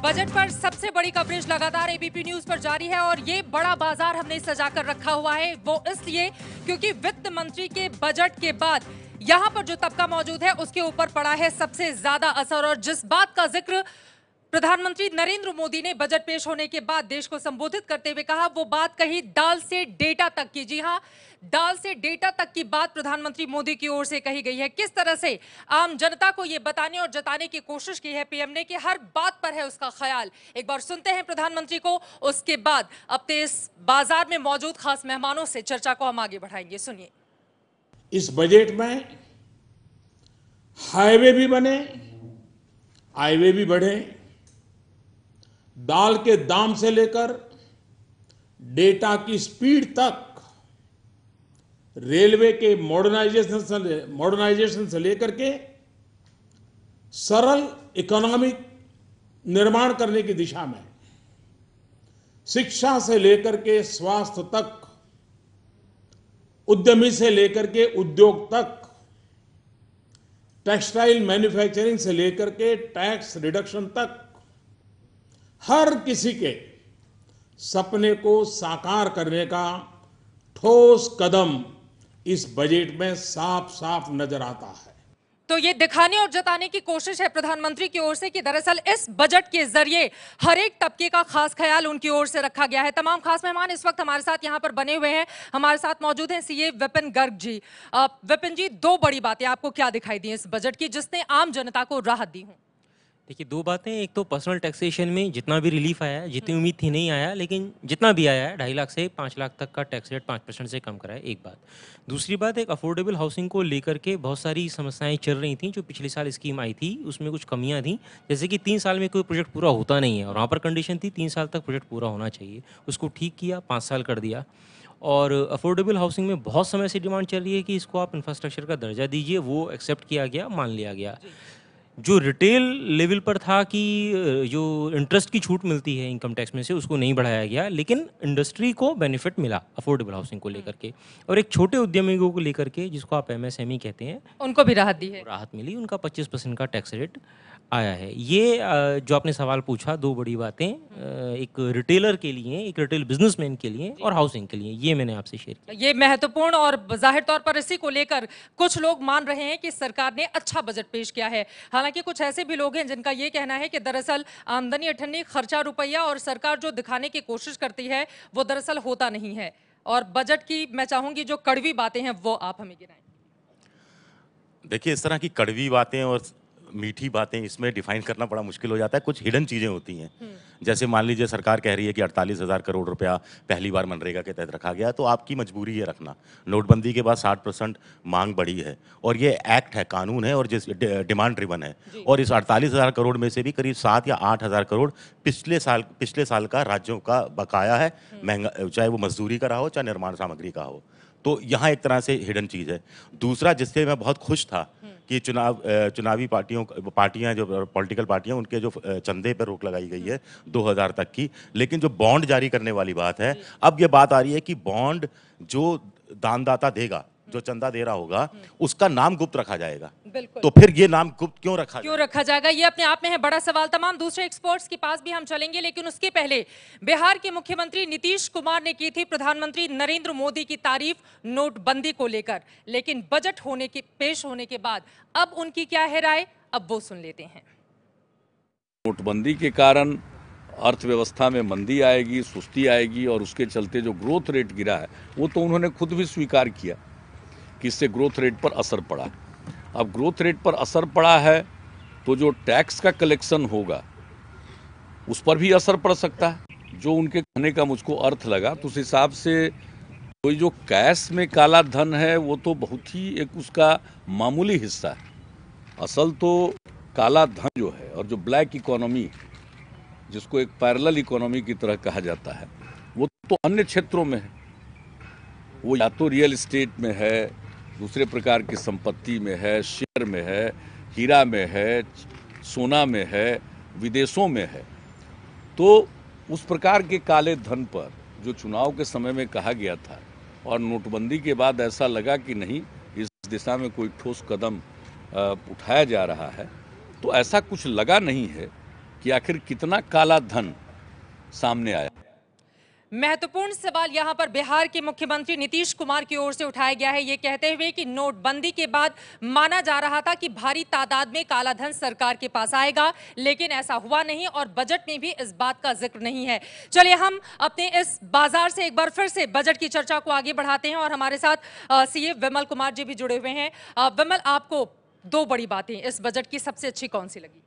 Budget पर सबसे बड़ी कवरेज लगातार एबीपी न्यूज पर जारी है और ये बड़ा बाजार हमने सजाकर रखा हुआ है। वो इसलिए क्योंकि वित्त मंत्री के बजट के बाद यहां पर जो तबका मौजूद है उसके ऊपर पड़ा है सबसे ज्यादा असर। और जिस बात का जिक्र प्रधानमंत्री नरेंद्र मोदी ने बजट पेश होने के बाद देश को संबोधित करते हुए कहा, वो बात कही दाल से डेटा तक की। जी हां, दाल से डेटा तक की बात प्रधानमंत्री मोदी की ओर से कही गई है। किस तरह से आम जनता को यह बताने और जताने की कोशिश की है पीएम ने कि हर बात पर है उसका ख्याल। एक बार सुनते हैं प्रधानमंत्री को, उसके बाद अपने इस बाजार में मौजूद खास मेहमानों से चर्चा को हम आगे बढ़ाएंगे। सुनिए। इस बजट में हाईवे भी बने, हाईवे भी बढ़े, दाल के दाम से लेकर डेटा की स्पीड तक, रेलवे के मॉडर्नाइजेशन से लेकर के सरल इकोनॉमिक निर्माण करने की दिशा में, शिक्षा से लेकर के स्वास्थ्य तक, उद्यमी से लेकर के उद्योग तक, टेक्सटाइल मैन्युफैक्चरिंग से लेकर के टैक्स रिडक्शन तक, हर किसी के सपने को साकार करने का ठोस कदम इस बजट में साफ साफ नजर आता है। तो ये दिखाने और जताने की कोशिश है प्रधानमंत्री की ओर से कि दरअसल इस बजट के जरिए हर एक तबके का खास ख्याल उनकी ओर से रखा गया है। तमाम खास मेहमान इस वक्त हमारे साथ यहां पर बने हुए हैं। हमारे साथ मौजूद हैं सीए विपिन गर्ग जी। विपिन जी, दो बड़ी बातें आपको क्या दिखाई दी इस बजट की जिसने आम जनता को राहत दी हो? देखिए, दो बातें। एक तो पर्सनल टैक्सेशन में जितना भी रिलीफ आया है, जितनी उम्मीद थी नहीं आया, लेकिन जितना भी आया है 2.5 लाख से 5 लाख तक का टैक्स रेट 5% से कम करा है, एक बात। दूसरी बात, एक अफोर्डेबल हाउसिंग को लेकर के बहुत सारी समस्याएं चल रही थी। जो पिछले साल स्कीम आई थी उसमें कुछ कमियां थी, जैसे कि 3 साल में कोई प्रोजेक्ट पूरा होता नहीं है और वहाँ पर कंडीशन थी 3 साल तक प्रोजेक्ट पूरा होना चाहिए। उसको ठीक किया, 5 साल कर दिया। और अफोर्डेबल हाउसिंग में बहुत समय से डिमांड चल रही है कि इसको आप इंफ्रास्ट्रक्चर का दर्जा दीजिए, वो एक्सेप्ट किया गया, मान लिया गया। जो रिटेल लेवल पर था कि जो इंटरेस्ट की छूट मिलती है इनकम टैक्स में से, उसको नहीं बढ़ाया गया, लेकिन इंडस्ट्री को बेनिफिट मिला अफोर्डेबल हाउसिंग को लेकर के। और एक छोटे उद्यमियों को लेकर के, जिसको आप एमएसएमई कहते हैं, उनको भी राहत दी है। राहत मिली, उनका 25% का टैक्स रेट आया है। ये जो आपने सवाल पूछा, दो बड़ी बातें, एक रिटेलर के लिए, एक रिटेल बिजनेसमैन के लिए और हाउसिंग के लिए, ये मैंने आपसे शेयर किया। ये महत्वपूर्ण, और जाहिर तौर पर इसी को लेकर कुछ लोग मान रहे हैं कि सरकार ने अच्छा बजट पेश किया है। हालांकि कुछ ऐसे भी लोग हैं जिनका ये कहना है कि दरअसल आमदनी अठन्नी खर्चा रुपया और सरकार जो दिखाने की कोशिश करती है वो दरअसल होता नहीं है। और बजट की मैं चाहूंगी जो कड़वी बातें हैं वो आप हमें गिनाएं। देखिए, इस तरह की कड़वी बातें और मीठी बातें इसमें डिफाइन करना बड़ा मुश्किल हो जाता है। कुछ हिडन चीज़ें होती हैं, जैसे मान लीजिए सरकार कह रही है कि 48,000 करोड़ रुपया पहली बार मनरेगा के तहत रखा गया, तो आपकी मजबूरी है रखना। नोटबंदी के बाद 60% मांग बढ़ी है और ये एक्ट है, कानून है और जिस डिमांड ड्रिवन है। और इस 48,000 करोड़ में से भी करीब 7 या 8,000 करोड़ पिछले साल का राज्यों का बकाया है, महंगा, चाहे वो मजदूरी का रहा हो चाहे निर्माण सामग्री का हो। तो यहाँ एक तरह से हिडन चीज़ है। दूसरा, जिससे मैं बहुत खुश था कि चुनावी पार्टियां जो पॉलिटिकल पार्टियां, उनके जो चंदे पर रोक लगाई गई है 2000 तक की। लेकिन जो बॉन्ड जारी करने वाली बात है, अब ये बात आ रही है कि बॉन्ड जो दानदाता देगा, जो चंदा दे रहा होगा, उसका नाम गुप्त रखा जाएगा। तो फिर ये नाम गुप्त क्यों रखा जाएगा, ये अपने आप में है बड़ा सवाल। तमाम दूसरे एक्सपर्ट्स के पास भी हम चलेंगे, लेकिन उसके पहले बिहार के मुख्यमंत्री नीतीश कुमार ने की थी प्रधानमंत्री नरेंद्र मोदी की तारीफ नोटबंदी को लेकर, लेकिन बजट पेश होने के बाद अब उनकी क्या है राय, अब वो सुन लेते हैं। नोटबंदी के कारण अर्थव्यवस्था में मंदी आएगी, सुस्ती आएगी और उसके चलते जो ग्रोथ रेट गिरा है वो तो उन्होंने खुद भी स्वीकार किया कि इससे ग्रोथ रेट पर असर पड़ा। अब ग्रोथ रेट पर असर पड़ा है तो जो टैक्स का कलेक्शन होगा उस पर भी असर पड़ सकता है। जो उनके कहने का मुझको अर्थ लगा, तो उस हिसाब से कोई जो कैश में काला धन है वो तो बहुत ही एक उसका मामूली हिस्सा है। असल तो काला धन जो है और जो ब्लैक इकोनॉमी, जिसको एक पैरेलल इकोनॉमी की तरह कहा जाता है, वो तो अन्य क्षेत्रों में है। वो या तो रियल एस्टेट में है, दूसरे प्रकार की संपत्ति में है, शेयर में है, हीरा में है, सोना में है, विदेशों में है। तो उस प्रकार के काले धन पर जो चुनाव के समय में कहा गया था और नोटबंदी के बाद ऐसा लगा कि नहीं, इस दिशा में कोई ठोस कदम उठाया जा रहा है, तो ऐसा कुछ लगा नहीं है कि आखिर कितना काला धन सामने आया। महत्वपूर्ण सवाल यहां पर बिहार के मुख्यमंत्री नीतीश कुमार की ओर से उठाया गया है, ये कहते हुए कि नोटबंदी के बाद माना जा रहा था कि भारी तादाद में काला धन सरकार के पास आएगा, लेकिन ऐसा हुआ नहीं और बजट में भी इस बात का जिक्र नहीं है। चलिए हम अपने इस बाजार से एक बार फिर से बजट की चर्चा को आगे बढ़ाते हैं और हमारे साथ सीए विमल कुमार जी भी जुड़े हुए हैं। विमल, आपको दो बड़ी बातें इस बजट की सबसे अच्छी कौन सी लगी?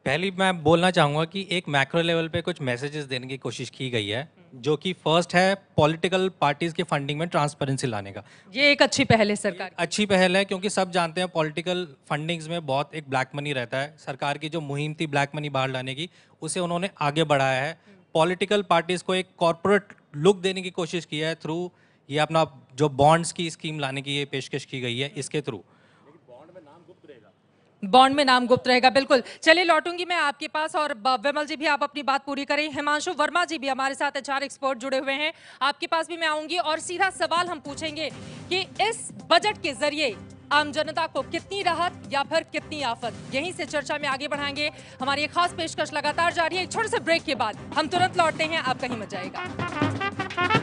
पहली मैं बोलना चाहूँगा कि एक मैक्रो लेवल पे कुछ मैसेजेस देने की कोशिश की गई है, जो कि फर्स्ट है पॉलिटिकल पार्टीज के फंडिंग में ट्रांसपेरेंसी लाने का। ये एक अच्छी पहल है सरकार, अच्छी पहल है क्योंकि सब जानते हैं पॉलिटिकल फंडिंग्स में बहुत एक ब्लैक मनी रहता है। सरकार की जो मुहिम थी ब्लैक मनी बाहर लाने की, उसे उन्होंने आगे बढ़ाया है। पॉलिटिकल पार्टीज को एक कॉर्पोरेट लुक देने की कोशिश की है थ्रू ये अपना जो बॉन्ड्स की स्कीम लाने की ये पेशकश की गई है, इसके थ्रू। बॉन्ड में नाम गुप्त रहेगा, बिल्कुल। चलिए लौटूंगी मैं आपके पास और विमल जी भी आप अपनी बात पूरी करें। हिमांशु वर्मा जी भी हमारे साथ एचआर एक्सपर्ट जुड़े हुए हैं, आपके पास भी मैं आऊंगी और सीधा सवाल हम पूछेंगे कि इस बजट के जरिए आम जनता को कितनी राहत या फिर कितनी आफत, यहीं से चर्चा में आगे बढ़ाएंगे। हमारी एक खास पेशकश लगातार जारी है। एक छोटे से ब्रेक के बाद हम तुरंत लौटते हैं, आप कहीं मत जाइएगा।